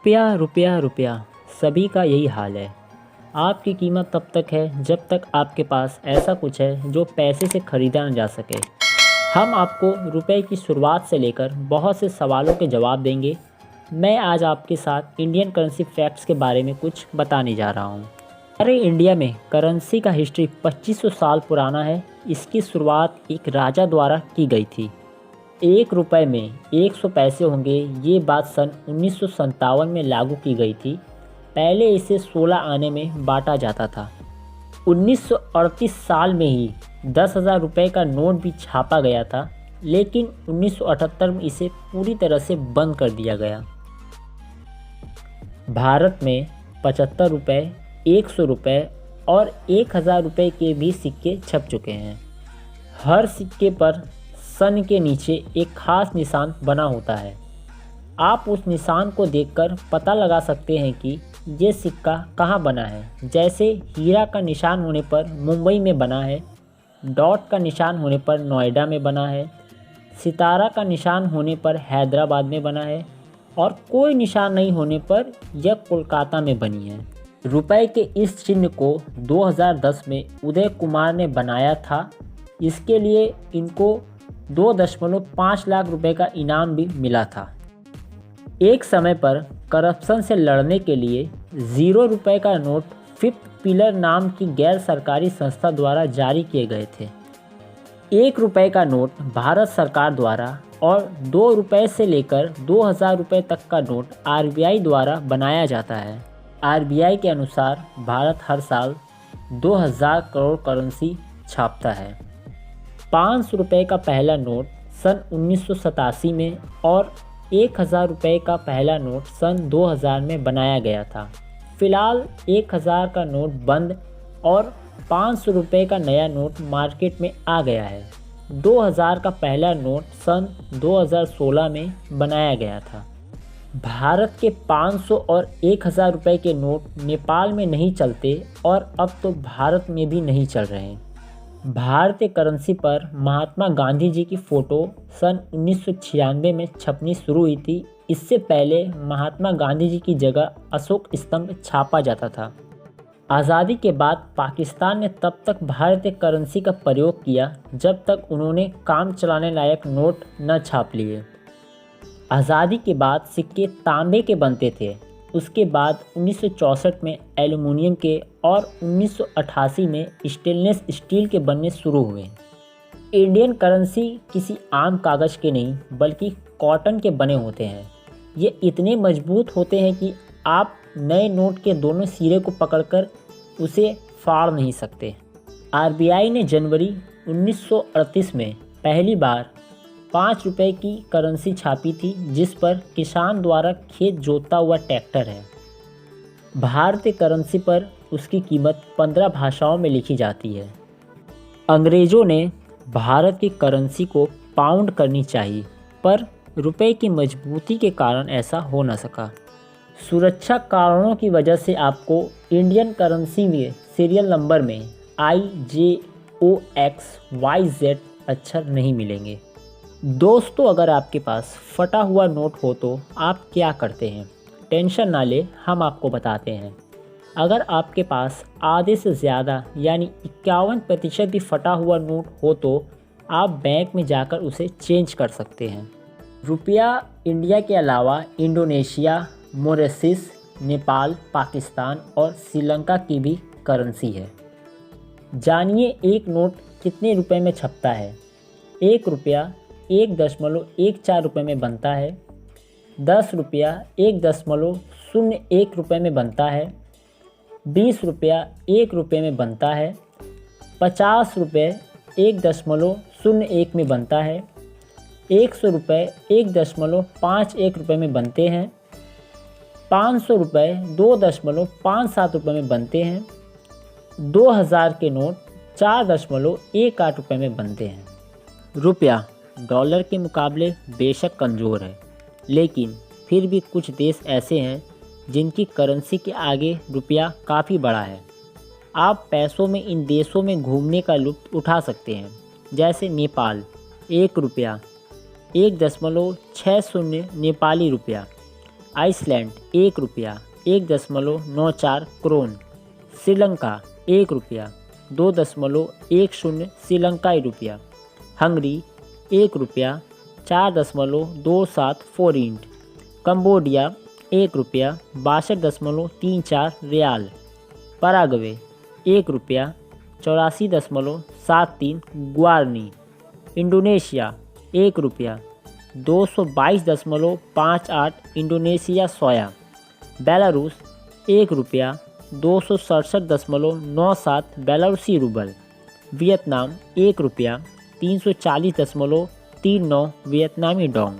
रुपया रुपया रुपया सभी का यही हाल है। आपकी कीमत तब तक है जब तक आपके पास ऐसा कुछ है जो पैसे से ख़रीदा न जा सके। हम आपको रुपए की शुरुआत से लेकर बहुत से सवालों के जवाब देंगे। मैं आज आपके साथ इंडियन करेंसी फैक्ट्स के बारे में कुछ बताने जा रहा हूँ। हमारे इंडिया में करेंसी का हिस्ट्री 2500 साल पुराना है। इसकी शुरुआत एक राजा द्वारा की गई थी। 1 रुपये में 100 पैसे होंगे, ये बात सन 1957 में लागू की गई थी। पहले इसे 16 आने में बांटा जाता था। 1938 साल में ही 10,000 रुपये का नोट भी छापा गया था, लेकिन 1978 में इसे पूरी तरह से बंद कर दिया गया। भारत में 75 रुपये, 100 रुपये और 1000 रुपये के भी सिक्के छप चुके हैं। हर सिक्के पर सन के नीचे एक खास निशान बना होता है। आप उस निशान को देखकर पता लगा सकते हैं कि ये सिक्का कहाँ बना है। जैसे हीरा का निशान होने पर मुंबई में बना है, डॉट का निशान होने पर नोएडा में बना है, सितारा का निशान होने पर हैदराबाद में बना है और कोई निशान नहीं होने पर यह कोलकाता में बनी है। रुपए के इस चिन्ह को 2010 में उदय कुमार ने बनाया था। इसके लिए इनको 2.5 लाख रुपए का इनाम भी मिला था। एक समय पर करप्शन से लड़ने के लिए 0 रुपये का नोट फिफ्थ पिलर नाम की गैर सरकारी संस्था द्वारा जारी किए गए थे। 1 रुपये का नोट भारत सरकार द्वारा और 2 रुपये से लेकर 2000 रुपये तक का नोट RBI द्वारा बनाया जाता है। RBI के अनुसार भारत हर साल 2000 करोड़ करेंसी छापता है। 500 रुपये का पहला नोट सन 1987 में और 1000 रुपये का पहला नोट सन 2000 में बनाया गया था। फ़िलहाल 1000 का नोट बंद और 500 रुपये का नया नोट मार्केट में आ गया है। 2000 का पहला नोट सन 2016 में बनाया गया था। भारत के 500 और 1000 रुपये के नोट नेपाल में नहीं चलते और अब तो भारत में भी नहीं चल रहे हैं। भारतीय करेंसी पर महात्मा गांधी जी की फ़ोटो सन 1996 में छपनी शुरू हुई थी। इससे पहले महात्मा गांधी जी की जगह अशोक स्तंभ छापा जाता था। आज़ादी के बाद पाकिस्तान ने तब तक भारतीय करेंसी का प्रयोग किया जब तक उन्होंने काम चलाने लायक नोट न छाप लिए। आज़ादी के बाद सिक्के तांबे के बनते थे। उसके बाद 1964 में एल्युमिनियम के और 1988 में स्टेनलेस स्टील के बनने शुरू हुए। इंडियन करेंसी किसी आम कागज़ के नहीं बल्कि कॉटन के बने होते हैं। ये इतने मजबूत होते हैं कि आप नए नोट के दोनों सिरे को पकड़कर उसे फाड़ नहीं सकते। RBI ने जनवरी 1938 में पहली बार 5 रुपये की करेंसी छापी थी, जिस पर किसान द्वारा खेत जोतता हुआ ट्रैक्टर है। भारतीय करेंसी पर उसकी कीमत 15 भाषाओं में लिखी जाती है। अंग्रेज़ों ने भारत की करेंसी को पाउंड करनी चाहिए, पर रुपए की मजबूती के कारण ऐसा हो न सका। सुरक्षा कारणों की वजह से आपको इंडियन करेंसी में सीरियल नंबर में IJOXYZ अक्षर नहीं मिलेंगे। दोस्तों, अगर आपके पास फटा हुआ नोट हो तो आप क्या करते हैं? टेंशन ना ले, हम आपको बताते हैं। अगर आपके पास आधे से ज़्यादा यानी 51% भी फटा हुआ नोट हो तो आप बैंक में जाकर उसे चेंज कर सकते हैं। रुपया इंडिया के अलावा इंडोनेशिया, मॉरिशस, नेपाल, पाकिस्तान और श्रीलंका की भी करेंसी है। जानिए एक नोट कितने रुपए में छपता है। 1 रुपया 1.14 रुपये में बनता है। 10 रुपया 1.01 रुपये में बनता है। 20 रुपया 1 रुपये में बनता है। 50 रुपये 1.01 में बनता है। 100 रुपये 1.51 रुपये में बनते हैं। 500 रुपये 2.57 रुपये में बनते हैं। 2000 के नोट 4.18 रुपये में बनते हैं। रुपया डॉलर के मुकाबले बेशक कमज़ोर है, लेकिन फिर भी कुछ देश ऐसे हैं जिनकी करेंसी के आगे रुपया काफ़ी बड़ा है। आप पैसों में इन देशों में घूमने का लुत्फ़ उठा सकते हैं। जैसे नेपाल, 1 रुपया 1.60 नेपाली रुपया। आइसलैंड 1 रुपया 1.94 क्रोन। श्रीलंका 1 रुपया 2.10 श्रीलंकाई रुपया। हंगरी 1 रुपया 4.27 फोरिंट। कंबोडिया 1 रुपया 62.34 रियाल। पराग्वे 1 रुपया 84.73 ग्वारनी। इंडोनेशिया 1 रुपया 222.58 इंडोनेशिया सोया। बेलारूस 1 रुपया 267.97 बेलारूसी रूबल। वियतनाम 1 रुपया 340.39 वियतनामी डोंग।